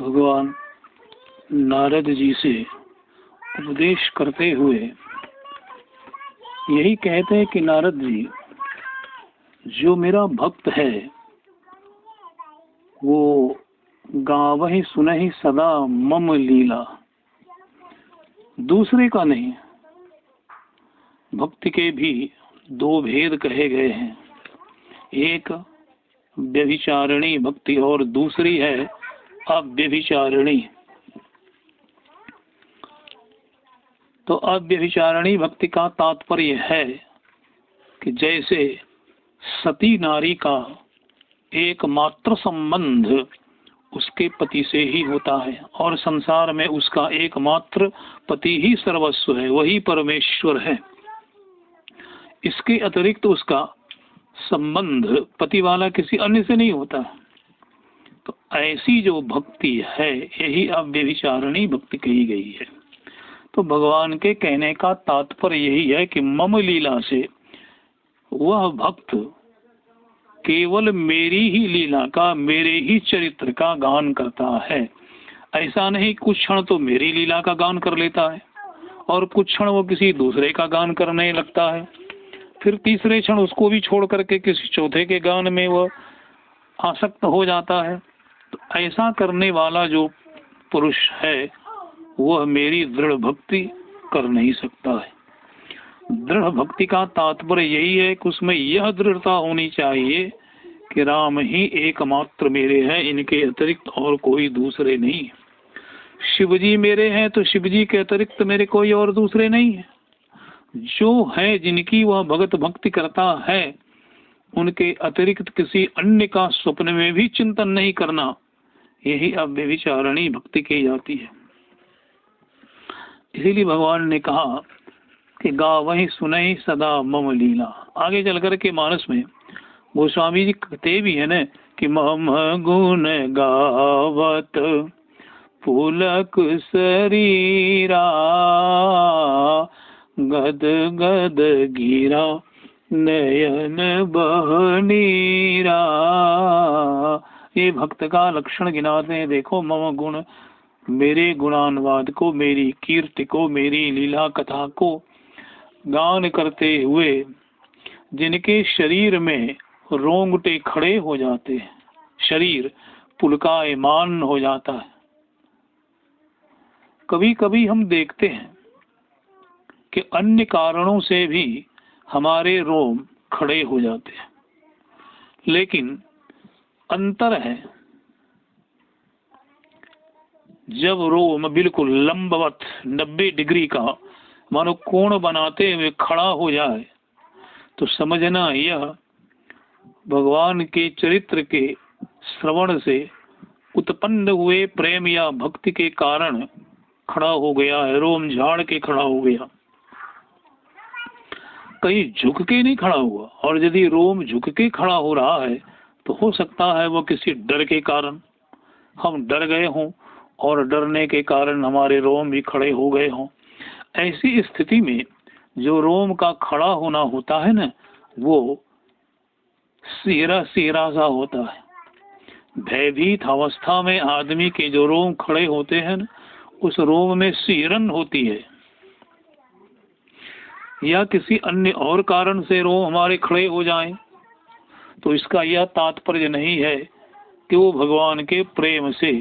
भगवान नारद जी से उपदेश करते हुए यही कहते हैं कि नारद जी, जो मेरा भक्त है वो गावहि सुनहि सदा मम लीला, दूसरे का नहीं। भक्ति के भी दो भेद कहे गए हैं, एक व्यभिचारिणी भक्ति और दूसरी है अव्यभिचारिणी। तो अव्यभिचारिणी भक्ति का तात्पर्य है कि जैसे सती नारी का एकमात्र संबंध उसके पति से ही होता है और संसार में उसका एकमात्र पति ही सर्वस्व है, वही परमेश्वर है। इसके अतिरिक्त उसका संबंध पति वाला किसी अन्य से नहीं होता। तो ऐसी जो भक्ति है यही अव्यभिचारिणी भक्ति कही गई है। तो भगवान के कहने का तात्पर्य यही है कि मम लीला से वह भक्त केवल मेरी ही लीला का, मेरे ही चरित्र का गान करता है। ऐसा नहीं कुछ क्षण तो मेरी लीला का गान कर लेता है और कुछ क्षण वो किसी दूसरे का गान करने लगता है, फिर तीसरे क्षण उसको भी छोड़ करके किसी चौथे के गान में वह आसक्त हो जाता है। तो ऐसा करने वाला जो पुरुष है वह मेरी दृढ़ भक्ति कर नहीं सकता है। दृढ़ भक्ति का तात्पर्य यही है कि उसमें यह दृढ़ता होनी चाहिए कि राम ही एकमात्र मेरे हैं, इनके अतिरिक्त और कोई दूसरे नहीं। शिव जी मेरे हैं तो शिव जी के अतिरिक्त मेरे कोई और दूसरे नहीं है। जो है जिनकी वह भगत भक्ति करता है उनके अतिरिक्त किसी अन्य का स्वप्न में भी चिंतन नहीं करना, यही अव्यभिचारिणी भक्ति की जाती है। इसीलिए भगवान ने कहा कि गावहि सुनहि सदा मम लीला। आगे चल कर के मानस में गोस्वामी जी कहते भी है न कि मम गुण गावत पुलक शरीरा, गद गद गिरा नयन बहनीरा। ये भक्त का लक्षण गिनाते हैं। देखो, मम गुण, मेरे गुणानुवाद को, मेरी कीर्ति को, मेरी लीला कथा को गान करते हुए जिनके शरीर में रोंगटे खड़े हो जाते हैं, शरीर पुलकायमान हो जाता है। कभी कभी हम देखते हैं कि अन्य कारणों से भी हमारे रोम खड़े हो जाते हैं, लेकिन अंतर है जब रोम बिल्कुल लंबवत 90 डिग्री का मानो कोण बनाते हुए खड़ा हो जाए तो समझना यह भगवान के चरित्र के श्रवण से उत्पन्न हुए प्रेम या भक्ति के कारण खड़ा हो गया है, रोम झाड़ के खड़ा हो गया, कहीं झुक के नहीं खड़ा हुआ। और यदि रोम झुक के खड़ा हो रहा है तो हो सकता है वो किसी डर के कारण हम डर गए हों और डरने के कारण हमारे रोम भी खड़े हो गए हों। ऐसी स्थिति में जो रोम का खड़ा होना होता है ना, वो सीरा सीरा सा होता है। भयभीत अवस्था में आदमी के जो रोम खड़े होते हैं ना, उस रोम में सीरन होती है। या किसी अन्य और कारण से रोम हमारे खड़े हो जाएं तो इसका यह तात्पर्य नहीं है कि वो भगवान के प्रेम से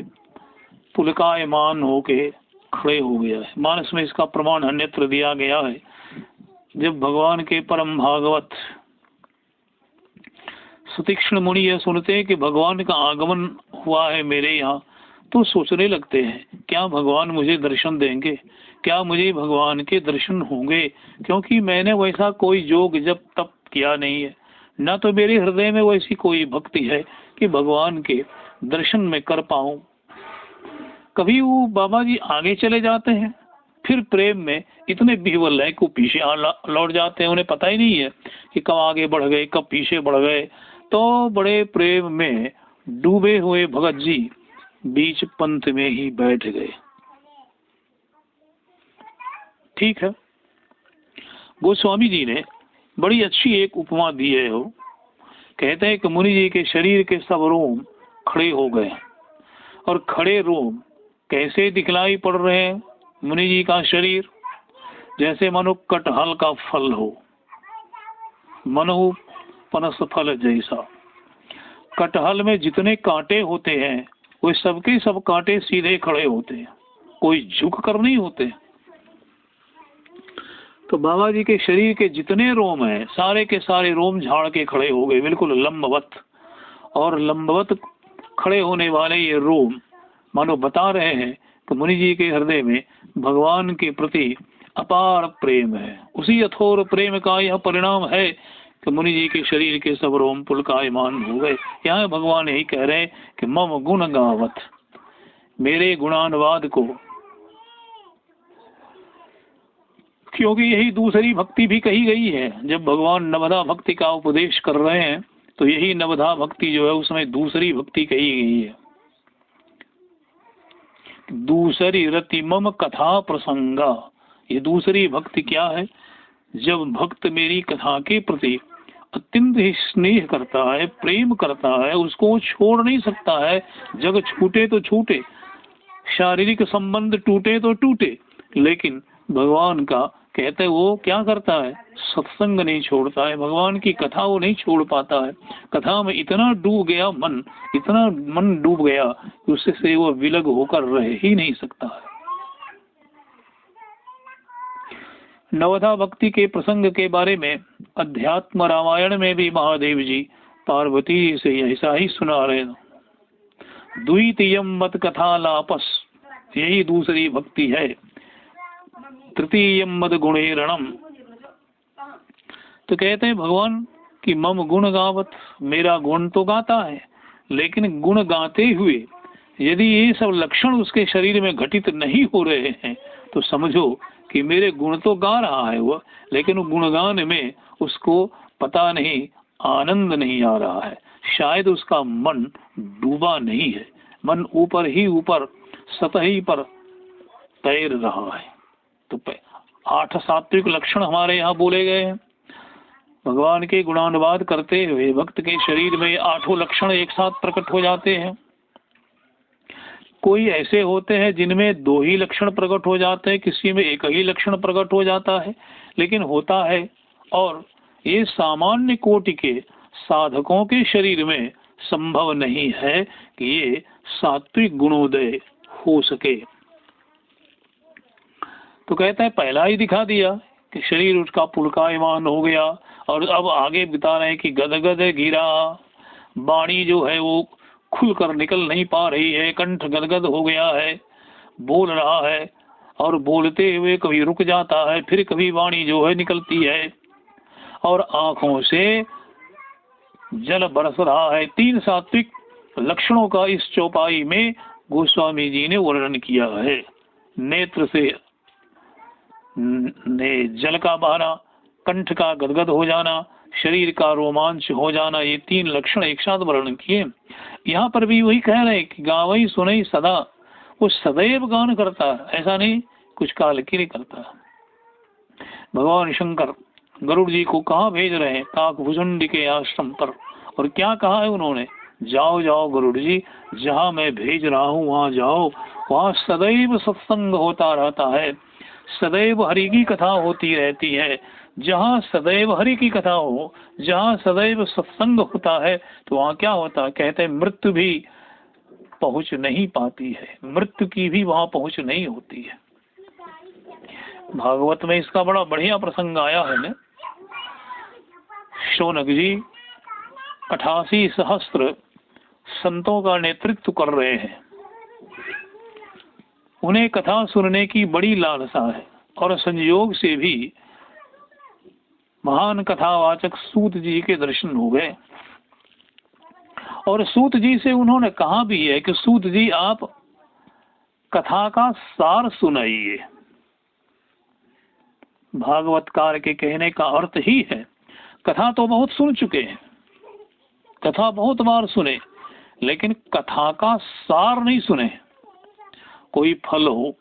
पुलकायमान होके खड़े हो गया है। मानस में इसका प्रमाण अन्यत्र दिया गया है। जब भगवान के परम भागवत सुतीक्ष्ण मुनि यह सुनते हैं कि भगवान का आगमन हुआ है मेरे यहाँ, तो सोचने लगते हैं क्या भगवान मुझे दर्शन देंगे, क्या मुझे भगवान के दर्शन होंगे, क्योंकि मैंने वैसा कोई योग जब तप किया नहीं है, न तो मेरे हृदय में वैसी कोई भक्ति है कि भगवान के दर्शन में कर पाऊं। कभी वो बाबा जी आगे चले जाते हैं, फिर प्रेम में इतने विह्वल है कि पीछे लौट जाते हैं, उन्हें पता ही नहीं है कि कब आगे बढ़ गए कब पीछे बढ़ गए। तो बड़े प्रेम में डूबे हुए भगत जी बीच पंथ में ही बैठ गए। ठीक है, गोस्वामी जी ने बड़ी अच्छी एक उपमा दी है। वो कहते हैं कि मुनि जी के शरीर के सब रोम खड़े हो गए और खड़े रोम कैसे दिखलाई पड़ रहे हैं मुनि जी का शरीर? जैसे मनो कटहल का फल हो, मनो पनस फल जैसा। कटहल में जितने कांटे होते हैं वो सबके सब कांटे सीधे खड़े होते हैं, कोई झुक कर नहीं होते। तो बाबा जी के शरीर के जितने रोम हैं सारे के सारे रोम झाड़ के खड़े हो गए, बिल्कुल लंबवत। और लंबवत खड़े होने वाले ये रोम मानो बता रहे हैं कि मुनि जी के हृदय में भगवान के प्रति अपार प्रेम है। उसी अथोर प्रेम का यह परिणाम है कि मुनि जी के शरीर के सब रोम पुलकायमान हो गए। यहाँ भगवान यही कह रहे हैं कि मम गुण गावत, मेरे गुणानुवाद को, क्योंकि यही दूसरी भक्ति भी कही गई है। जब भगवान नवधा भक्ति का उपदेश कर रहे हैं तो यही नवधा भक्ति जो है उसमें दूसरी भक्ति कही गई है। दूसरी रति मम कथा प्रसंगा, ये दूसरी भक्ति क्या है? जब भक्त मेरी कथा के प्रति अत्यंत ही स्नेह करता है, प्रेम करता है, उसको छोड़ नहीं सकता है। जग छूटे तो छूटे, शारीरिक संबंध टूटे तो टूटे, लेकिन भगवान का कहते वो क्या करता है? सत्संग नहीं छोड़ता है, भगवान की कथा वो नहीं छोड़ पाता है। कथा में इतना डूब गया मन, इतना मन डूब गया कि उससे वो विलग होकर रह ही नहीं सकता है। नवधा भक्ति के प्रसंग के बारे में अध्यात्म रामायण में भी महादेव जी पार्वती से ऐसा ही सुना रहे हैं। द्वितीयम मत कथा लापस, यही दूसरी भक्ति है। तृतीयम मद गुणेरणम, तो कहते हैं भगवान कि मम गुण गावत, मेरा गुण तो गाता है, लेकिन गुण गाते हुए यदि ये सब लक्षण उसके शरीर में घटित नहीं हो रहे हैं तो समझो कि मेरे गुण तो गा रहा है वह, लेकिन गुणगान में उसको पता नहीं, आनंद नहीं आ रहा है। शायद उसका मन डूबा नहीं है, मन ऊपर ही ऊपर सतही पर तैर रहा है। तो 8 सात्विक लक्षण हमारे यहाँ बोले गए हैं। भगवान के गुणानुवाद करते हुए भक्त के शरीर में 8 लक्षण एक साथ प्रकट हो जाते हैं। कोई ऐसे होते हैं जिनमें 2 ही लक्षण प्रकट हो जाते हैं, किसी में 1 ही लक्षण प्रकट हो जाता है, लेकिन होता है। और ये सामान्य कोटि के साधकों के शरीर में संभव नहीं है कि ये सात्विक गुणोदय हो सके। तो कहता है पहला ही दिखा दिया कि शरीर उसका पुलकायमान हो गया, और अब आगे बता रहे हैं कि गदगद गिरा, वाणी जो है वो खुलकर निकल नहीं पा रही है, कंठ गदगद हो गया है, बोल रहा है और बोलते हुए कभी रुक जाता है, फिर कभी वाणी जो है निकलती है, और आंखों से जल बरस रहा है। 3 सात्विक लक्षणों का इस चौपाई में गोस्वामी जी ने वर्णन किया है। नेत्र से जल का बहना, कंठ का गदगद हो जाना, शरीर का रोमांच हो जाना, ये 3 लक्षण एक साथ वर्णन किए। यहाँ पर भी वही कह रहे हैं कि गावई सुनई सदा, वो सदैव गान करता है, ऐसा नहीं कुछ काल के लिए करता। भगवान शंकर गरुड़ जी को कहाँ भेज रहे हैं? काकभुजुंड के आश्रम पर। और क्या कहा है उन्होंने? जाओ जाओ गरुड़ जी, जहाँ मैं भेज रहा हूँ वहाँ जाओ, वहाँ सदैव सत्संग होता रहता है, सदैव हरि की कथा होती रहती है। जहाँ सदैव हरि की कथा हो, जहाँ सदैव सत्संग होता है, तो वहाँ क्या होता है? कहते हैं मृत्यु भी पहुँच नहीं पाती है, मृत्यु की भी वहाँ पहुँच नहीं होती है। भागवत में इसका बड़ा बढ़िया प्रसंग आया है ना। शौनक जी 88 सहस्त्र संतों का नेतृत्व कर रहे हैं, उन्हें कथा सुनने की बड़ी लालसा है, और संयोग से भी महान कथावाचक सूत जी के दर्शन हो गए, और सूत जी से उन्होंने कहा भी है कि सूत जी आप कथा का सार सुनाइए। भागवतकार के कहने का अर्थ ही है कथा तो बहुत सुन चुके हैं, कथा बहुत बार सुने, लेकिन कथा का सार नहीं सुने। कोई फल हो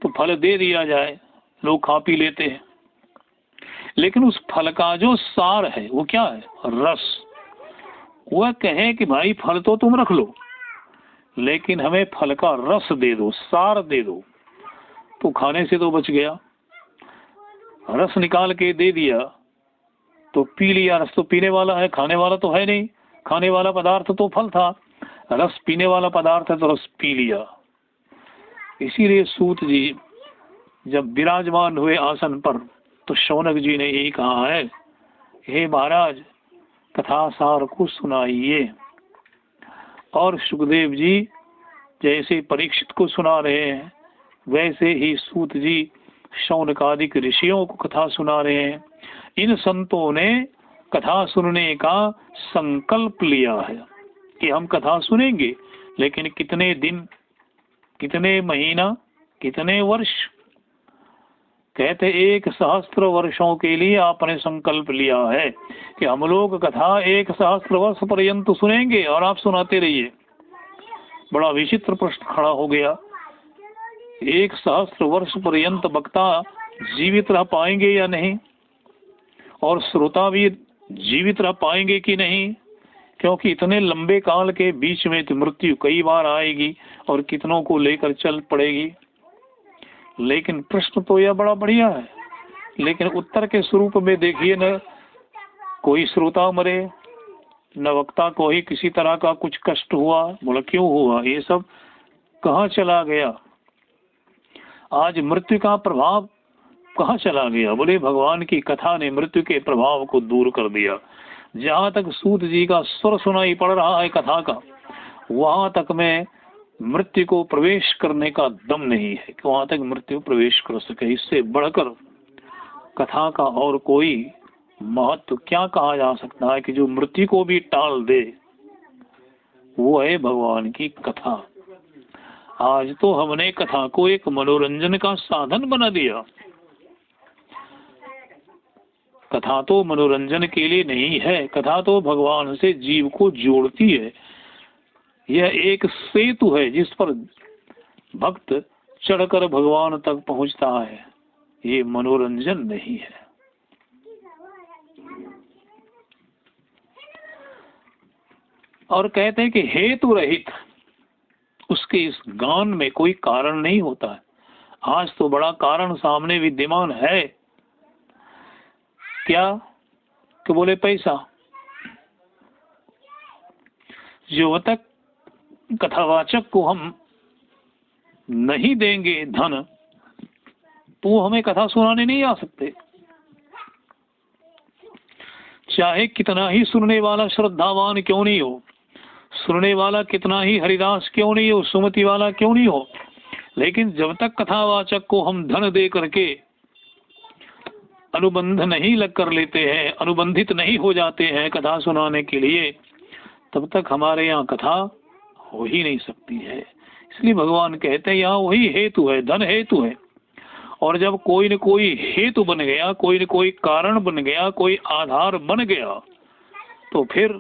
तो फल दे दिया जाए, लोग खा पी लेते हैं, लेकिन उस फल का जो सार है वो क्या है? रस। वह कहे कि भाई फल तो तुम रख लो, लेकिन हमें फल का रस दे दो, सार दे दो। तो खाने से तो बच गया, रस निकाल के दे दिया तो पी लिया। रस तो पीने वाला है, खाने वाला तो है नहीं। खाने वाला पदार्थ तो फल था, रस पीने वाला पदार्थ है तो रस पी लिया। इसीलिए सूत जी जब विराजमान हुए आसन पर तो शौनक जी ने यही कहा है, हे महाराज कथा सार को सुनाइए। और सुखदेव जी जैसे परीक्षित को सुना रहे हैं, वैसे ही सूत जी शौनकादिक ऋषियों को कथा सुना रहे हैं। इन संतों ने कथा सुनने का संकल्प लिया है कि हम कथा सुनेंगे, लेकिन कितने दिन, कितने महीना, कितने वर्ष? कहते 1 सहस्त्र वर्षों के लिए आपने संकल्प लिया है कि हम लोग कथा 1 सहस्त्र वर्ष पर्यंत सुनेंगे और आप सुनाते रहिए। बड़ा विचित्र प्रश्न खड़ा हो गया। 1 सहस्त्र वर्ष पर्यंत वक्ता जीवित रह पाएंगे या नहीं, और श्रोता भी जीवित रह पाएंगे कि नहीं? क्योंकि इतने लंबे काल के बीच में तो मृत्यु कई बार आएगी और कितनों को लेकर चल पड़ेगी। लेकिन प्रश्न तो यह बड़ा बढ़िया है, लेकिन उत्तर के स्वरूप में देखिए, न कोई श्रोता मरे, न वक्ता को ही किसी तरह का कुछ कष्ट हुआ। बोला क्यों हुआ? ये सब कहाँ चला गया? आज मृत्यु का प्रभाव कहाँ चला गया? बोले भगवान की कथा ने मृत्यु के प्रभाव को दूर कर दिया। जहाँ तक सूत जी का स्वर सुनाई पड़ रहा है कथा का, वहां तक में मृत्यु को प्रवेश करने का दम नहीं है कि वहां तक मृत्यु प्रवेश कर सके। इससे बढ़कर कथा का और कोई महत्व क्या कहा जा सकता है कि जो मृत्यु को भी टाल दे, वो है भगवान की कथा। आज तो हमने कथा को एक मनोरंजन का साधन बना दिया। कथा तो मनोरंजन के लिए नहीं है, कथा तो भगवान से जीव को जोड़ती है। यह एक सेतु है जिस पर भक्त चढ़कर भगवान तक पहुंचता है। ये मनोरंजन नहीं है। और कहते हैं कि हेतु रहित उसके इस गान में कोई कारण नहीं होता है। आज तो बड़ा कारण सामने विद्यमान है। क्या? कि बोले पैसा। जो तक कथावाचक को हम नहीं देंगे धन, तो वो हमें कथा सुनाने नहीं आ सकते। चाहे कितना ही सुनने वाला श्रद्धावान क्यों नहीं हो, सुनने वाला कितना ही हरिदास क्यों नहीं हो, सुमति वाला क्यों नहीं हो, लेकिन जब तक कथावाचक को हम धन दे करके अनुबंध नहीं लग कर लेते हैं, अनुबंधित नहीं हो जाते हैं कथा सुनाने के लिए, तब तक हमारे यहाँ कथा हो ही नहीं सकती है। इसलिए भगवान कहते हैं यहाँ वही हेतु है, धन हेतु है। और जब कोई न कोई हेतु बन गया, कोई न कोई कारण बन गया, कोई आधार बन गया, तो फिर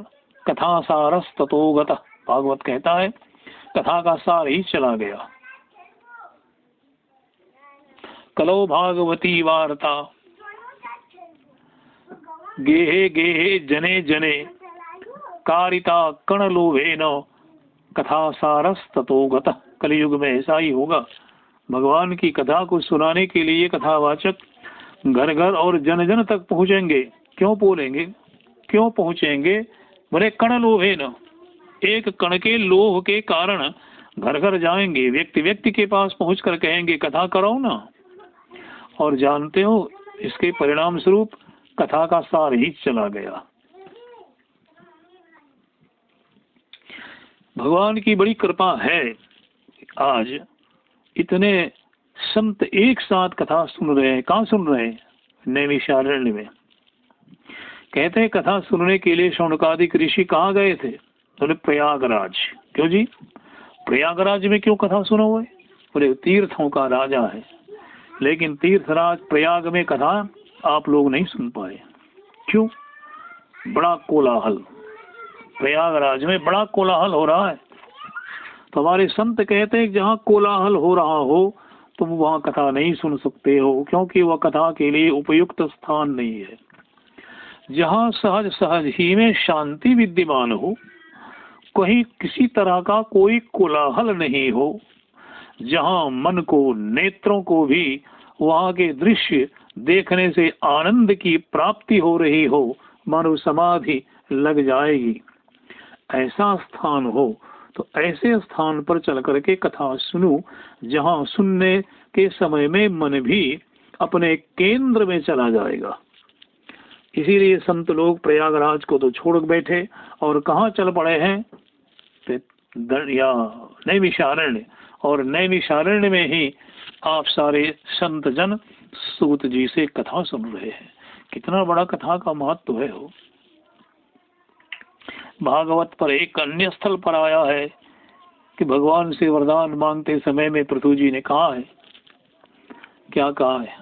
कथा सारस ततो गतः, भागवत कहता है कथा का सार ही चला गया। कलो भागवती वार्ता गेहे गेहे जने जने कारिता कण लोभे न कथा सारस ततो गतः। कलयुग में ऐसा ही होगा। भगवान की कथा को सुनाने के लिए कथावाचक घर घर और जन जन तक पहुंचेंगे। क्यों बोलेंगे, क्यों पहुंचेंगे? बोले कण लोभे न, एक कण के लोभ के कारण घर घर जाएंगे, व्यक्ति व्यक्ति के पास पहुंचकर कहेंगे कथा कराओ ना। और जानते हो इसके परिणाम स्वरूप कथा का सार ही चला गया। भगवान की बड़ी कृपा है, आज इतने संत एक साथ कथा सुन रहे हैं। कहाँ सुन रहे हैं? नैमिषारण्य में। कहते हैं कथा सुनने के लिए शौनकादिक ऋषि कहाँ गए थे? बोले प्रयागराज। क्यों जी? प्रयागराज में क्यों कथा सुना हुआ है? बोले तीर्थों का राजा है, लेकिन तीर्थराज प्रयाग में कथा आप लोग नहीं सुन पाए। क्यों? बड़ा कोलाहल, प्रयागराज में बड़ा कोलाहल हो रहा है। तो हमारे संत कहते हैं जहाँ कोलाहल हो रहा हो तुम वहाँ कथा नहीं सुन सकते हो, क्योंकि वह कथा के लिए उपयुक्त स्थान नहीं है। जहाँ सहज सहज ही में शांति विद्यमान हो, कहीं किसी तरह का कोई कोलाहल नहीं हो, जहां मन को, नेत्रों को भी वहां के दृश्य देखने से आनंद की प्राप्ति हो रही हो, मानो समाधि लग जाएगी। ऐसा स्थान हो तो ऐसे स्थान पर चल करके कथा सुनूं, जहां सुनने के समय में मन भी अपने केंद्र में चला जाएगा। इसीलिए संत लोग प्रयागराज को तो छोड़ बैठे और कहाँ चल पड़े हैं, या नैमिषारण्य, और नैमिषारण्य में ही आप सारे संत जन सूत जी से कथा सुन रहे हैं। कितना बड़ा कथा का महत्व है हो। भागवत पर एक अन्य स्थल पर आया है कि भगवान से वरदान मांगते समय में पृथु जी ने कहा है, क्या कहा है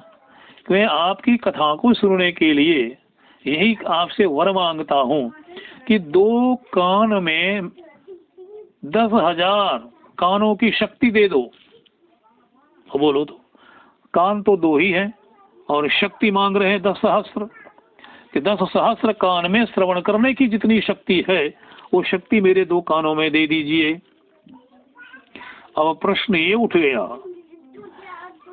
कि मैं आपकी कथा को सुनने के लिए यही आपसे वर मांगता हूँ कि 2 कान में 10,000 कानों की शक्ति दे दो। बोलो तो कान तो 2 ही है और शक्ति मांग रहे हैं 10 सहस्त्र, कि 10 सहस्त्र कान में श्रवण करने की जितनी शक्ति है वो शक्ति मेरे 2 कानों में दे दीजिए। अब प्रश्न ये उठ गया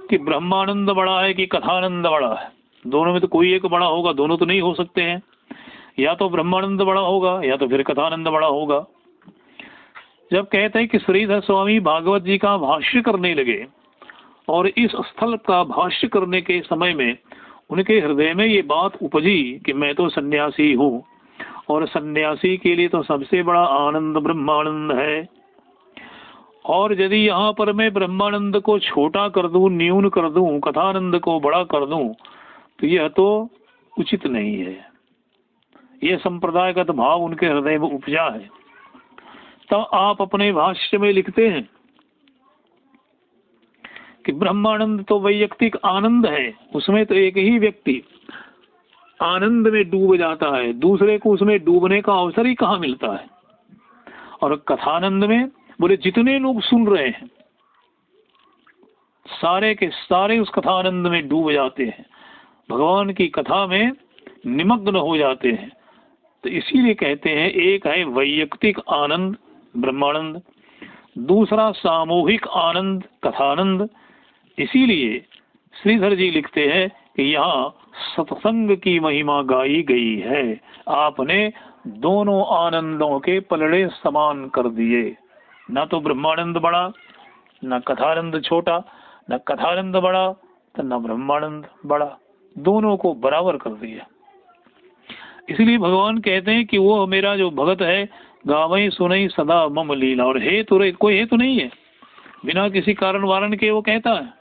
कि ब्रह्मानंद बड़ा है कि कथानंद बड़ा है? दोनों में तो कोई एक बड़ा होगा, दोनों तो नहीं हो सकते हैं। या तो ब्रह्मानंद बड़ा होगा या तो फिर कथानंद बड़ा होगा। जब कहते हैं कि श्रीधर स्वामी भागवत जी का भाष्य करने लगे और इस स्थल का भाष्य करने के समय में उनके हृदय में ये बात उपजी कि मैं तो सन्यासी हूँ और सन्यासी के लिए तो सबसे बड़ा आनंद ब्रह्मानंद है, और यदि यहाँ पर मैं ब्रह्मानंद को छोटा कर दूं, न्यून कर दूं, कथानंद को बड़ा कर दूं, तो यह तो उचित नहीं है। यह संप्रदायगत भाव उनके हृदय में उपजा है। तो आप अपने भाष्य में लिखते हैं कि ब्रह्मानंद तो वैयक्तिक आनंद है, उसमें तो एक ही व्यक्ति आनंद में डूब जाता है, दूसरे को उसमें डूबने का अवसर ही कहाँ मिलता है। और कथानंद में बोले जितने लोग सुन रहे हैं सारे के सारे उस कथानंद में डूब जाते हैं, भगवान की कथा में निमग्न हो जाते हैं। तो इसीलिए कहते हैं एक है वैयक्तिक आनंद ब्रह्मानंद, दूसरा सामूहिक आनंद कथानंद। इसीलिए श्रीधर जी लिखते हैं कि यहाँ सत्संग की महिमा गाई गई है, आपने दोनों आनंदों के पलड़े समान कर दिए। ना तो ब्रह्मानंद बड़ा, न कथानंद छोटा, न कथानंद बड़ा तो न ब्रह्मानंद बड़ा, दोनों को बराबर कर दिया। इसलिए भगवान कहते हैं कि वो मेरा जो भगत है गावई सुनई सदा मम लीला, और हेतु कोई हेतु नहीं है, बिना किसी कारण वारण के वो कहता है।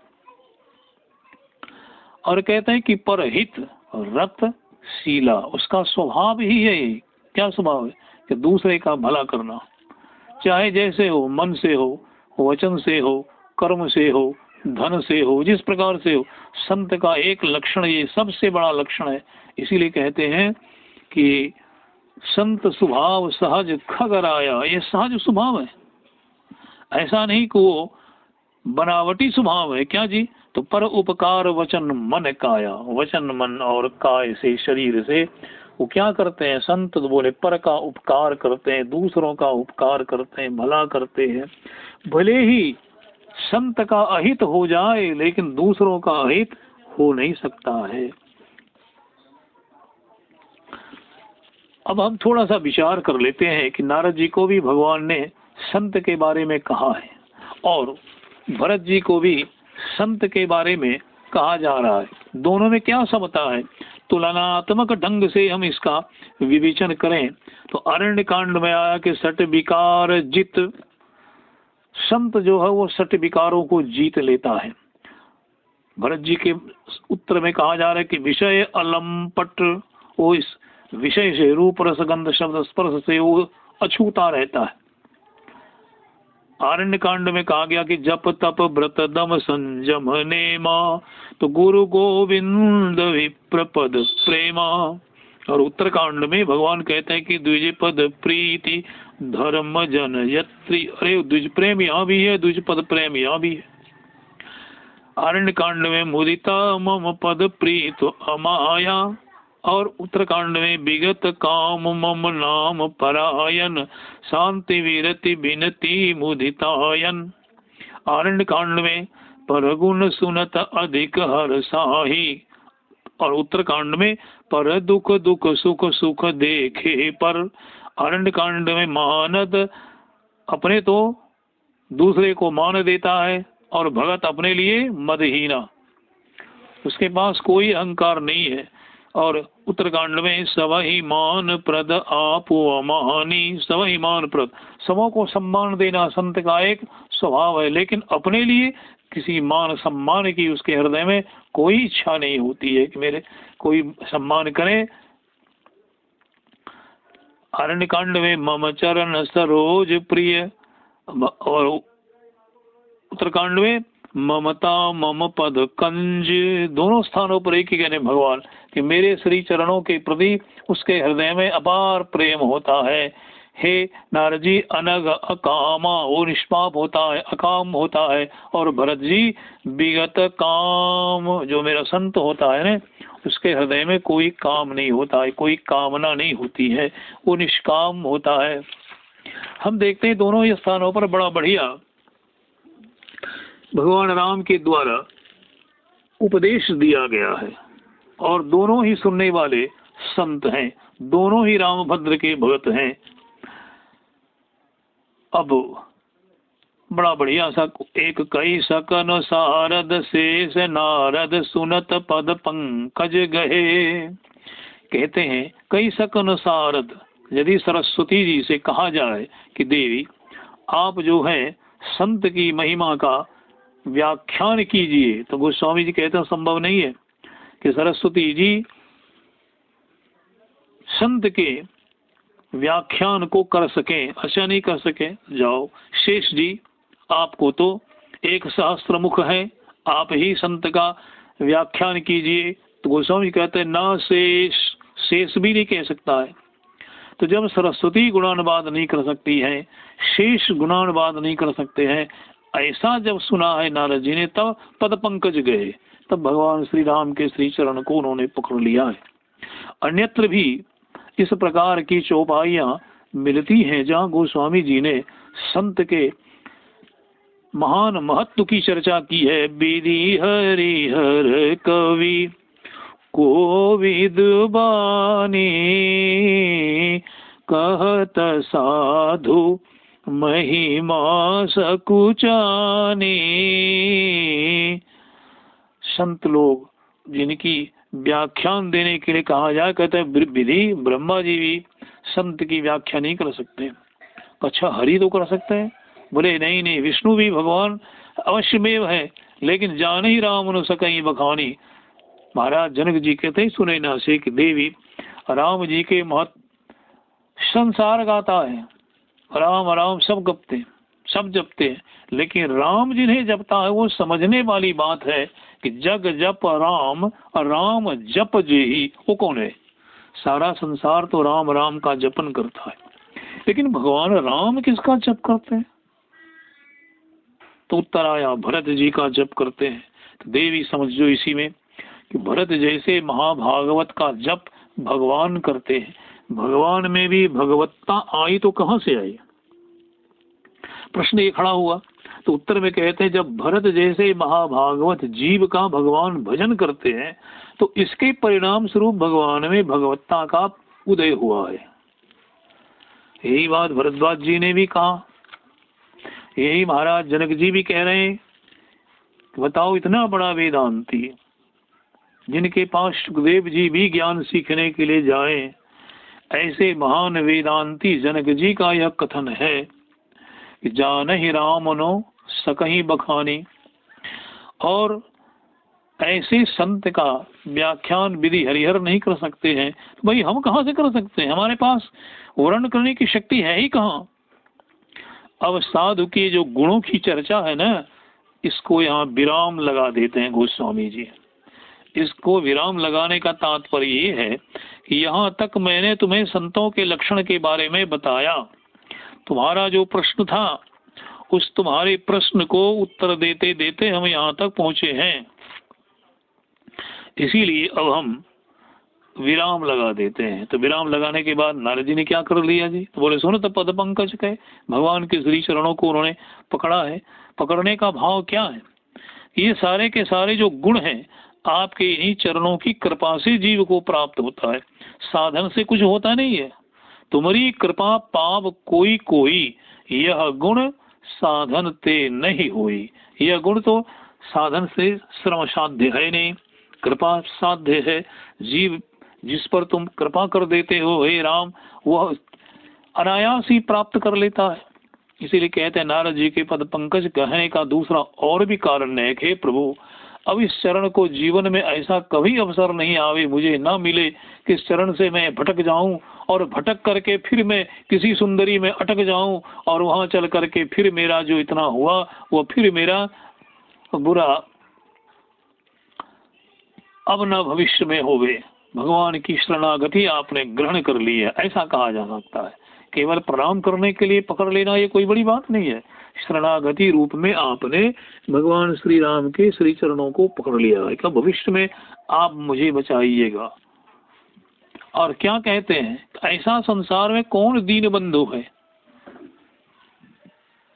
और कहते हैं कि परहित रत शीला, उसका स्वभाव ही है। क्या स्वभाव है कि दूसरे का भला करना, चाहे जैसे हो, मन से हो, वचन से हो, कर्म से हो, धन से हो, जिस प्रकार से हो। संत का एक लक्षण, ये सबसे बड़ा लक्षण है। इसीलिए कहते हैं कि संत स्वभाव सहज खगराया, ये सहज स्वभाव है, ऐसा नहीं कि वो बनावटी स्वभाव है। क्या जी? तो पर उपकार वचन मन काया, वचन मन और काय से, शरीर से वो क्या करते हैं? संत तो बोले पर का उपकार करते हैं, दूसरों का उपकार करते हैं, भला करते हैं। भले ही संत का अहित हो जाए लेकिन दूसरों का अहित हो नहीं सकता है। अब हम थोड़ा सा विचार कर लेते हैं कि नारद जी को भी भगवान ने संत के बारे में कहा है और भरत जी को भी संत के बारे में कहा जा रहा है। दोनों में क्या समता है? तुलनात्मक ढंग से हम इसका विवेचन करें तो अरण्य कांड में आया कि सट विकार जित, संत जो है वो सट विकारों को जीत लेता है। भरत जी के उत्तर में कहा जा रहा है कि विषय अलंपट, वो इस विषय से, रूप रसगंध शब्द स्पर्श से वो अछूता रहता है। आरण्य कांड में कहा गया कि जप तप व्रत दम संयम नेमा, तो गुरु गोविंद विप्रपद प्रेमा। और उत्तरकांड में भगवान कहते हैं कि द्विजपद प्रीति धर्म जन यत्री, अरे द्विज प्रेम यहाँ भी है, द्विजपद प्रेम यहाँ भी है। आरण्य कांड में मुदिता मम पद प्रीत अमाया, और उत्तरकांड में विगत काम मम नाम परायन शांति विरति बिनती मुदितायन। आरण्य कांड में परगुण सुनत अधिक हर्षाहि और उत्तरकांड में पर दुख दुख सुख सुख देखे पर। आरण्य कांड में मानद अपने तो दूसरे को मान देता है और भगत अपने लिए मदहीना, उसके पास कोई अहंकार नहीं है। और उत्तरकांड में सवहि मान प्रद आप अमानी, सवहि मान प्रद, सबों को सम्मान देना संत का एक स्वभाव है, लेकिन अपने लिए किसी मान सम्मान की उसके हृदय में कोई इच्छा नहीं होती है कि मेरे कोई सम्मान करे। आरण्य कांड में मम चरण सरोज प्रिय और उत्तरकांड में ममता मम पद कंज। दोनों स्थानों पर एक ही कहने भगवान कि मेरे श्री चरणों के प्रति उसके हृदय में अपार प्रेम होता है। हे नारद जी, अनग अकामा, वो निष्पाप होता है, अकाम होता है। और भरत जी विगत काम, जो मेरा संत होता है ना, उसके हृदय में कोई काम नहीं होता है, कोई कामना नहीं होती है, वो निष्काम होता है। हम देखते हैं दोनों ही स्थानों पर बड़ा बढ़िया भगवान राम के द्वारा उपदेश दिया गया है और दोनों ही सुनने वाले संत हैं, दोनों ही रामभद्र के भक्त हैं। अब बड़ा बढ़िया सा एक कई सकन सारद शेष नारद सुनत पद पंकज गहे। कहते हैं कई सकन सारद, यदि सरस्वती जी से कहा जाए कि देवी आप जो है संत की महिमा का व्याख्यान कीजिए, तो गोस्वामी जी कहते हैं संभव नहीं है कि सरस्वती जी संत के व्याख्यान को कर सके, अच्छा नहीं कर सके। जाओ शेष जी, आपको तो एक सहस्त्र मुख है, आप ही संत का व्याख्यान कीजिए। तो गोस्वामी कहते हैं ना शेष, शेष भी नहीं कह सकता है। तो जब सरस्वती गुणानुवाद नहीं कर सकती है, शेष गुणानुवाद नहीं कर सकते हैं, ऐसा जब सुना है नारद जी ने, तब पद पंकज गए, तब भगवान श्री राम के श्री चरण को उन्होंने पकड़ लिया है। अन्यत्र भी इस प्रकार की चौपाइयां मिलती हैं जहाँ गोस्वामी जी ने संत के महान महत्व की चर्चा की है। विधि हरिहर कवि कोविद बानी कहत साधु महिमा सकुचानी। संत लोग जिनकी व्याख्यान देने के लिए कहा जाए, कहते हैं विधि ब्रह्मा जी भी संत की व्याख्या नहीं कर सकते। अच्छा हरि तो कर सकते हैं? बोले नहीं नहीं, विष्णु भी भगवान अवश्यमेव है, लेकिन जान ही राम न सकई बखानी। महाराज जनक जी कहते हैं सुने ना से कि देवी राम जी के महत्व संसार गाता है, राम राम सब गपते सब जपते हैं, लेकिन राम जिन्हें जपता है वो समझने वाली बात है कि जग जप राम राम जप जेही। वो कौन है? सारा संसार तो राम राम का जपन करता है, लेकिन भगवान राम किसका जप करते हैं? तो उत्तर आया भरत जी का जप करते हैं। तो देवी समझो इसी में कि भरत जैसे महाभागवत का जप भगवान करते हैं। भगवान में भी भगवत्ता आई तो कहां से आई? प्रश्न ये खड़ा हुआ। तो उत्तर में कहते हैं जब भरत जैसे महाभागवत जीव का भगवान भजन करते हैं तो इसके परिणाम स्वरूप भगवान में भगवत्ता का उदय हुआ है। यही बात भरद्वाज जी ने भी कहा, यही महाराज जनक जी भी कह रहे हैं। बताओ इतना बड़ा वेदांती जिनके पास सुखदेव जी भी ज्ञान सीखने के लिए जाएं, ऐसे महान वेदांती जनक जी का यह कथन है कि जान ही राम नो सकहीं बखानी। और ऐसे संत का व्याख्यान विधि हरिहर नहीं कर सकते हैं, तो भाई हम कहाँ से कर सकते हैं? हमारे पास वर्णन करने की शक्ति है ही कहाँ। अब साधु के जो गुणों की चर्चा है ना, इसको यहाँ विराम लगा देते हैं गोस्वामी जी। इसको विराम लगाने का तात्पर्य ये है कि यहाँ तक मैंने तुम्हें संतों के लक्षण के बारे में बताया। तुम्हारा जो प्रश्न था उस तुम्हारे प्रश्न को उत्तर देते देते हम यहाँ तक पहुंचे हैं। इसीलिए अब हम विराम लगा देते हैं। तो विराम लगाने के बाद नारद जी ने क्या कर लिया जी, तो बोले सुनो तो पद पंकज कहे, भगवान के श्री चरणों को उन्होंने पकड़ा है। पकड़ने का भाव क्या है, ये सारे के सारे जो गुण हैं आपके इन्हीं चरणों की कृपा से जीव को प्राप्त होता है, साधन से कुछ होता नहीं है। तुम्हारी कृपा पाप कोई कोई, यह गुण साधन ते नहीं हुई। यह गुण तो साधन से श्रम साध्य है नहीं, कृपा साध्य है। जीव जिस पर तुम कृपा कर देते हो हे राम, वह अनायास ही प्राप्त कर लेता है। इसीलिए कहते हैं नारद जी के पद पंकज कहने का दूसरा और भी कारण है कि प्रभु अब इस चरण को जीवन में ऐसा कभी अवसर नहीं आवे, मुझे ना मिले कि इस चरण से मैं भटक जाऊं और भटक करके फिर मैं किसी सुंदरी में अटक जाऊं और वहां चल करके फिर मेरा जो इतना हुआ वो फिर मेरा बुरा अब न भविष्य में होवे। भगवान की शरणागति आपने ग्रहण कर ली है, ऐसा कहा जा सकता है। केवल प्रणाम करने के लिए पकड़ लेना ये कोई बड़ी बात नहीं है। शरणागति रूप में आपने भगवान श्री राम के श्री चरणों को पकड़ लिया है कि भविष्य में आप मुझे बचाइएगा। और क्या कहते हैं, ऐसा संसार में कौन दीन बंधु है?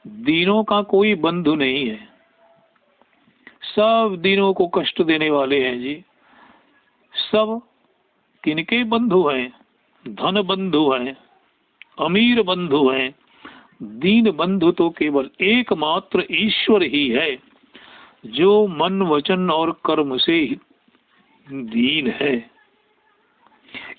दीनों का कोई बंधु नहीं है, सब दीनों को कष्ट देने वाले हैं जी। सब किनके बंधु हैं? धन बंधु हैं, अमीर बंधु हैं। दीन बंधु तो केवल एकमात्र ईश्वर ही है, जो मन वचन और कर्म से दीन है।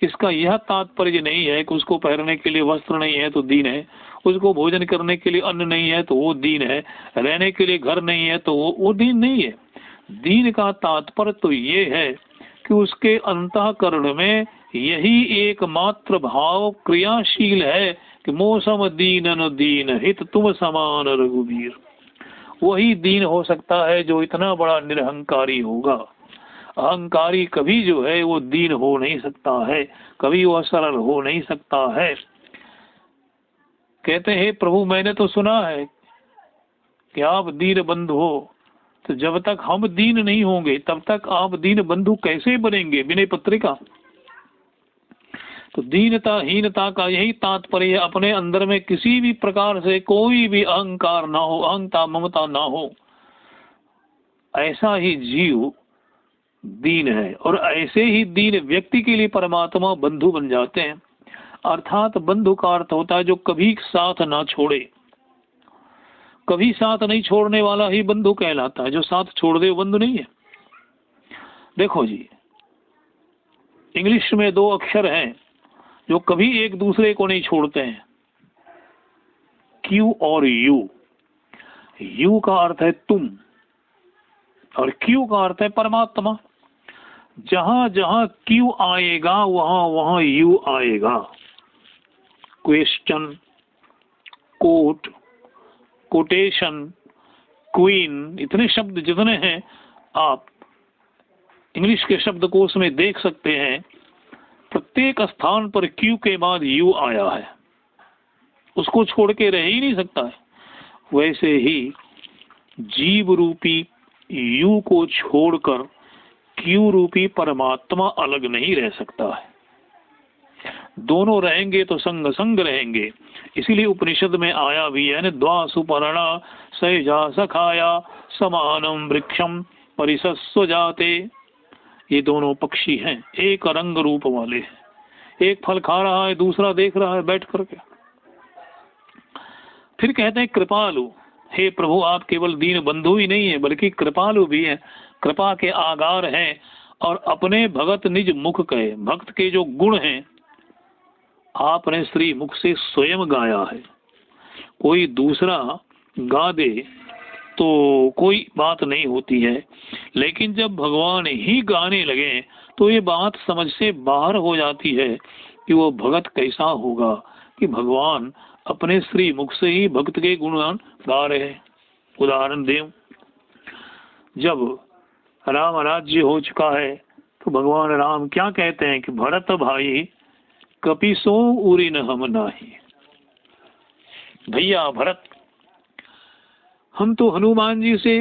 इसका यह तात्पर्य नहीं है कि उसको पहनने के लिए वस्त्र नहीं है तो दीन है, उसको भोजन करने के लिए अन्न नहीं है तो वो दीन है, रहने के लिए घर नहीं है तो वो दीन नहीं है। दीन का तात्पर्य तो ये है कि उसके अंतःकरण में यही एकमात्र भाव क्रियाशील है कि मौसम दीनन दीन हित तुम समान रघुवीर। वही दीन हो सकता है जो इतना बड़ा निरहंकारी होगा। अहंकारी कभी जो है वो दीन हो नहीं सकता है, कभी वो सरल हो नहीं सकता है। कहते हैं प्रभु मैंने तो सुना है कि आप दीन बंधु हो, तो जब तक हम दीन नहीं होंगे तब तक आप दीन बंधु कैसे बनेंगे? विनय पत्रिका। तो दीनता हीनता का यही तात्पर्य, अपने अंदर में किसी भी प्रकार से कोई भी अहंकार ना हो, अहंता ममता ना हो, ऐसा ही जीव दीन है। और ऐसे ही दीन व्यक्ति के लिए परमात्मा बंधु बन जाते हैं। अर्थात बंधु का अर्थ होता है जो कभी साथ ना छोड़े। कभी साथ नहीं छोड़ने वाला ही बंधु कहलाता है, जो साथ छोड़ दे वो बंधु नहीं है। देखो जी, इंग्लिश में दो अक्षर हैं जो कभी एक दूसरे को नहीं छोड़ते हैं, क्यू और यू। यू का अर्थ है तुम और क्यू का अर्थ है परमात्मा। जहां जहां क्यू आएगा वहां वहां यू आएगा। क्वेश्चन, कोट, कोटेशन, क्वीन, इतने शब्द जितने हैं आप इंग्लिश के शब्दकोश में देख सकते हैं, प्रत्येक स्थान पर क्यू के बाद यू आया है, उसको छोड़ के रह ही नहीं सकता है। वैसे ही जीव रूपी यू को छोड़कर क्यू रूपी परमात्मा अलग नहीं रह सकता है। दोनों रहेंगे तो संग संग रहेंगे। इसीलिए उपनिषद में आया भी है, द्वा सुपर्णा सहजा सखाया समानम वृक्षम परिसस्व जाते। ये दोनों पक्षी हैं, एक रंग रूप वाले हैं, एक फल खा रहा है दूसरा देख रहा है बैठ करके। फिर कहते हैं कृपालु। हे प्रभु आप केवल दीन बंधु ही नहीं है बल्कि कृपालु भी हैं, कृपा के आगार हैं। और अपने भगत निज मुख कहे, भक्त के जो गुण हैं आपने श्री मुख से स्वयं गाया है। कोई दूसरा गा दे तो कोई बात नहीं होती है, लेकिन जब भगवान ही गाने लगे तो ये बात समझ से बाहर हो जाती है कि वो भगत कैसा होगा कि भगवान अपने श्री मुख से ही भक्त के गुणगान गा रहे हैं। उदाहरण दें, जब राम राज्य हो चुका है तो भगवान राम क्या कहते हैं कि भरत भाई कपिसो उरी न हम नाही। भैया भरत, हम तो हनुमान जी से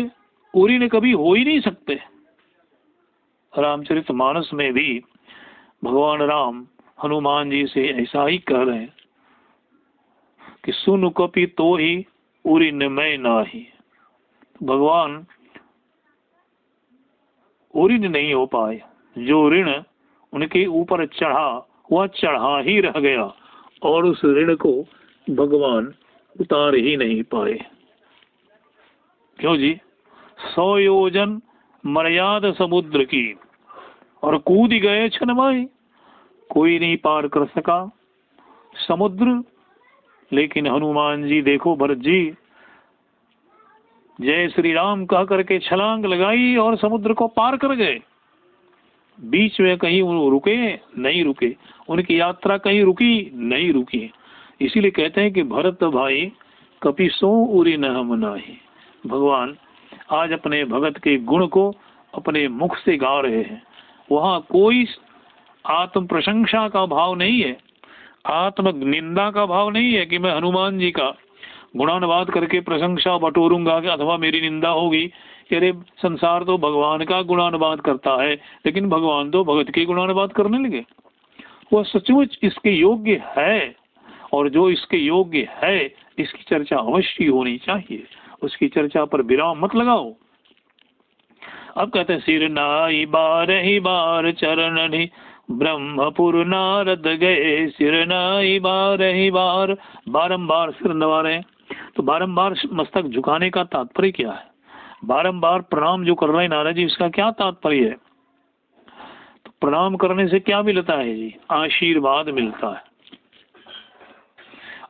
उरी ने कभी हो ही नहीं सकते। रामचरितमानस में भी भगवान राम हनुमान जी से ऐसा ही कह रहे हैं कि सुन कपि तो ही उरिन मैं नाही। भगवान उरिन नहीं हो पाए, जो ऋण उनके ऊपर चढ़ा वह चढ़ा ही रह गया और उस ऋण को भगवान उतार ही नहीं पाए। क्यों जी? 100 योजन मर्यादा समुद्र की और कूद गए क्षणमय, कोई नहीं पार कर सका समुद्र। लेकिन हनुमान जी देखो भरत जी, जय श्री राम कह करके छलांग लगाई और समुद्र को पार कर गए। बीच में कहीं वो रुके नहीं, रुके उनकी यात्रा कहीं रुकी नहीं रुकी। इसीलिए कहते हैं कि भरत भाई कपि सो उरी न हम नाही। भगवान आज अपने भगत के गुण को अपने मुख से गा रहे हैं। वहाँ कोई आत्म प्रशंसा का भाव नहीं है, आत्म निंदा का भाव नहीं है कि मैं हनुमान जी का गुणानुवाद करके प्रशंसा बटोरूंगा अथवा मेरी निंदा होगी। अरे संसार तो भगवान का गुणानुवाद करता है, लेकिन भगवान तो भगत के गुणानुवाद करने लगे। वह सचमुच इसके योग्य है, और जो इसके योग्य है इसकी चर्चा अवश्य होनी चाहिए। उसकी चर्चा पर विराम मत लगाओ। अब कहते हैं सिर नाई बार ही बार चरणनि ब्रह्मपुर नारद गए। सिर नाई बार ही बार, बारंबार सिर नवा रहे हैं। तो बारंबार मस्तक झुकाने का तात्पर्य क्या है? बारंबार प्रणाम जो कर रहे हैं नारद जी, इसका क्या तात्पर्य है? तो प्रणाम करने से क्या मिलता है जी? आशीर्वाद मिलता है।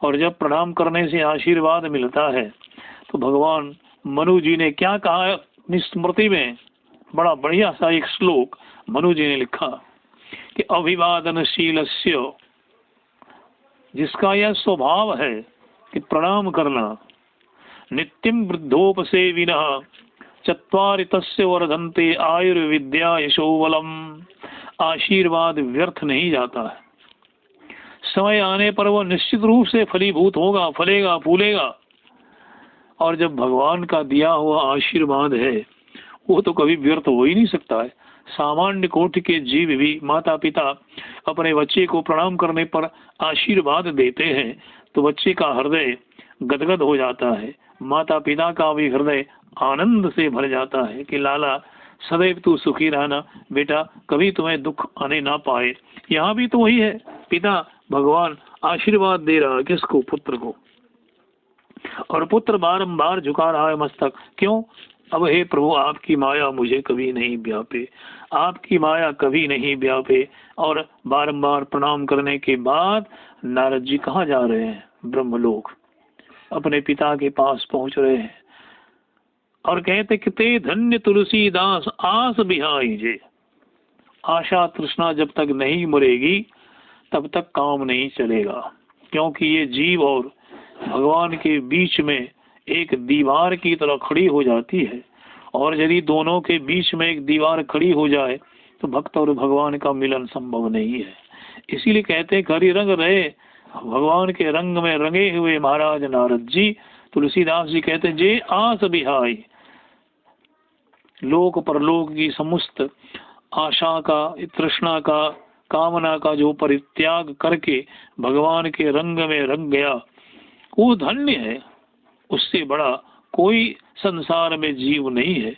और जब प्रणाम करने से आशीर्वाद मिलता है तो भगवान मनु जी ने क्या कहा अपनी स्मृति में? बड़ा बढ़िया सा एक श्लोक मनु जी ने लिखा कि अभिवादनशीलस्य, जिसका यह स्वभाव है कि प्रणाम करना, नित्यं वृद्धोपसेविनः चत्वारि तस्य वर्धन्ते आयुर्विद्या यशोबलम। आशीर्वाद व्यर्थ नहीं जाता है, समय आने पर वह निश्चित रूप से फलीभूत होगा, फलेगा, फूलेगा। और जब भगवान का दिया हुआ आशीर्वाद है वो तो कभी व्यर्थ हो ही नहीं सकता है। सामान्य कोटि के जीव भी माता पिता अपने बच्चे को प्रणाम करने पर आशीर्वाद देते हैं तो बच्चे का हृदय गदगद हो जाता है, माता पिता का भी हृदय आनंद से भर जाता है कि लाला सदैव तू सुखी रहना, बेटा कभी तुम्हें दुख आने ना पाए। यहाँ भी तो वही है, पिता भगवान आशीर्वाद दे रहा है किसको? पुत्र को। और पुत्र बारंबार झुका रहा है मस्तक। क्यों? अब हे प्रभु आपकी माया मुझे कभी नहीं व्यापे, आपकी माया कभी नहीं व्यापे। और बारंबार प्रणाम करने के बाद नारद जी कहाँ जा रहे हैं? ब्रह्मलोक, अपने पिता के पास पहुंच रहे हैं। और कहते किते धन्य तुलसीदास आस बिहाई जे। आशा तृष्णा जब तक नहीं मरेगी तब तक काम नहीं चलेगा, क्योंकि ये जीव और भगवान के बीच में एक दीवार की तरह खड़ी हो जाती है। और यदि दोनों के बीच में एक दीवार खड़ी हो जाए तो भक्त और भगवान का मिलन संभव नहीं है। इसीलिए कहते हैं हरि रंग रहे, भगवान के रंग में रंगे हुए महाराज नारद जी। तुलसीदास जी कहते हैं जे आस बिहाई, लोक परलोक की समस्त आशा का, तृष्णा का, कामना का जो परित्याग करके भगवान के रंग में रंग गया वो धन्य है। उससे बड़ा कोई संसार में जीव नहीं है।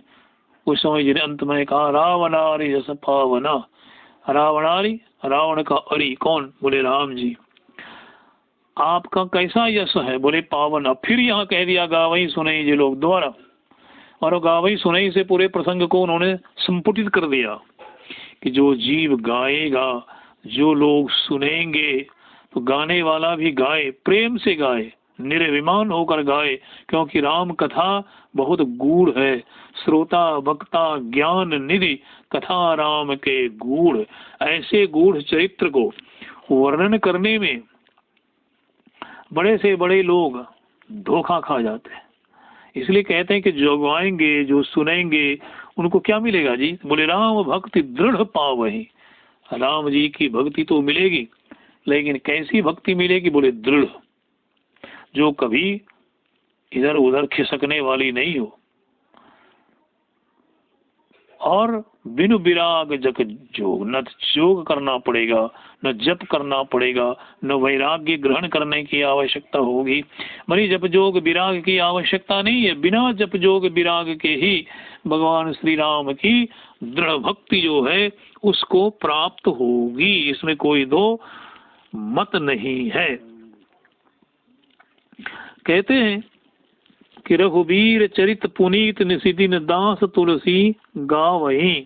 उस समय जिन्हें अंत में कहा रावणारी जस पावना। रावणारी, रावण का अरी कौन? बोले राम जी। आपका कैसा यश है? बोले पावन। फिर यहाँ कह दिया गावई सुनई जी लोग द्वारा, और गावई सुनई से पूरे प्रसंग को उन्होंने संपुटित कर दिया कि जो जीव गाएगा, जो लोग सुनेंगे, तो गाने वाला भी गाए, प्रेम से गाए, निर्विमान होकर गाए, क्योंकि राम कथा बहुत गूढ़ है। श्रोता वक्ता ज्ञान निधि कथा राम के गूढ़। ऐसे गूढ़ चरित्र को वर्णन करने में बड़े से बड़े लोग धोखा खा जाते हैं। इसलिए कहते हैं कि जो गाएंगे, जो सुनेंगे, उनको क्या मिलेगा जी? बोले राम भक्ति दृढ़ पावहि। राम जी की भक्ति तो मिलेगी, लेकिन कैसी भक्ति मिलेगी? बोले दृढ़, जो कभी इधर उधर खिसकने वाली नहीं हो। और बिनु विराग जग जोग, न योग करना पड़ेगा, न जप करना पड़ेगा, न वैराग्य ग्रहण करने की आवश्यकता होगी। मरी जप जोग विराग की आवश्यकता नहीं है। बिना जप जोग विराग के ही भगवान श्री राम की दृढ़ भक्ति जो है उसको प्राप्त होगी, इसमें कोई दो मत नहीं है। कहते हैं कि रघुबीर चरित पुनीत निशिदिन दास तुलसी गावहीं,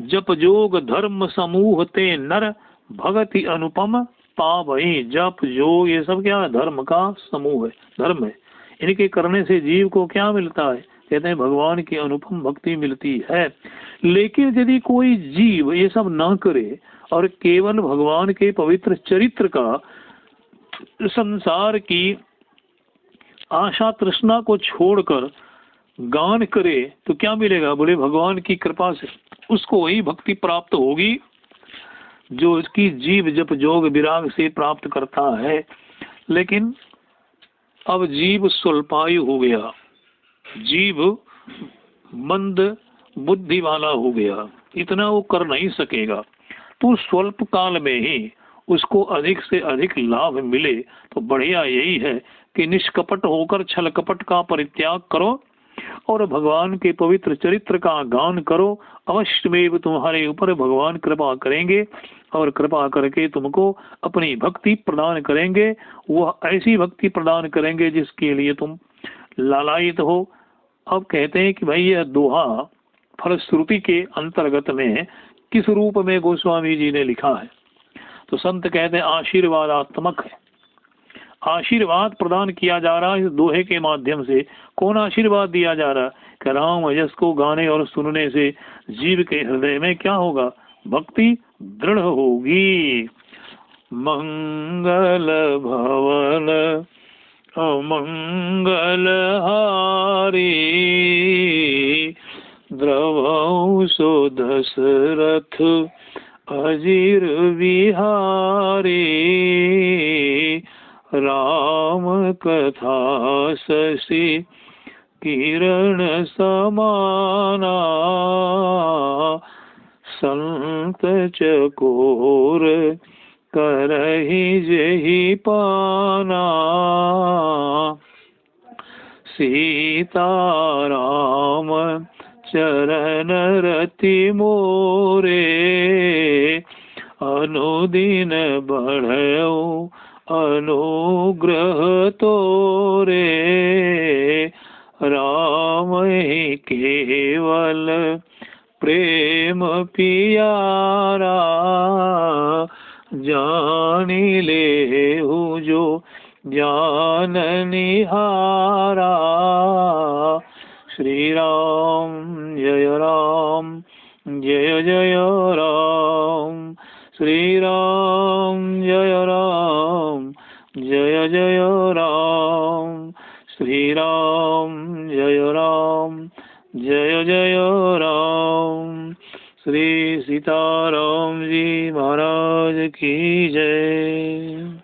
जप जोग धर्म समूह ते नर भगति अनुपम पावहीं। जप जोग ये सब क्या है? धर्म का समूह है, धर्म है। इनके करने से जीव को क्या मिलता है? कहते हैं भगवान की अनुपम भक्ति मिलती है। लेकिन यदि कोई जीव ये सब ना करे और केवल भगवान के पवित्र चरित्र का, संसार की आशा तृष्णा को छोड़कर गान करे तो क्या मिलेगा? बोले भगवान की कृपा से उसको वही भक्ति प्राप्त होगी जो उसकी जीव जप जोग विराग से प्राप्त करता है। लेकिन अब जीव स्वल्पायु हो गया, जीव मंद बुद्धि वाला हो गया, इतना वो कर नहीं सकेगा। तो स्वल्प काल में ही उसको अधिक से अधिक लाभ मिले तो बढ़िया यही है कि निष्कपट होकर छल कपट का परित्याग करो और भगवान के पवित्र चरित्र का गान करो। अवश्य में तुम्हारे ऊपर भगवान कृपा करेंगे और कृपा करके तुमको अपनी भक्ति प्रदान करेंगे। वह ऐसी भक्ति प्रदान करेंगे जिसके लिए तुम लालायित हो। अब कहते हैं कि भाई यह दोहा फलश्रुति के अंतर्गत में किस रूप में गोस्वामी जी ने लिखा है? तो संत कहते हैं आशीर्वादात्मक है, आशीर्वाद प्रदान किया जा रहा है इस दोहे के माध्यम से। कौन आशीर्वाद दिया जा रहा है? कि राम यश को गाने और सुनने से जीव के हृदय में क्या होगा? भक्ति दृढ़ होगी। मंगल भवन अमंगल हारी, द्रवौ सो दशरथ अजीर विहारी, राम कथा शशि किरण समाना, संत चकोर करहि जेहि पाना, सीता राम चरण रति मोरे, अनुदिन बढ़ऊ अनुग्रह तोरे, राम ही केवल प्रेम पियारा, जानी लेहु जो ज्ञान निहारा। श्री राम जय जय राम, श्री राम जय जय राम, श्री राम जय जय राम। श्री सीताराम जी महाराज की जय।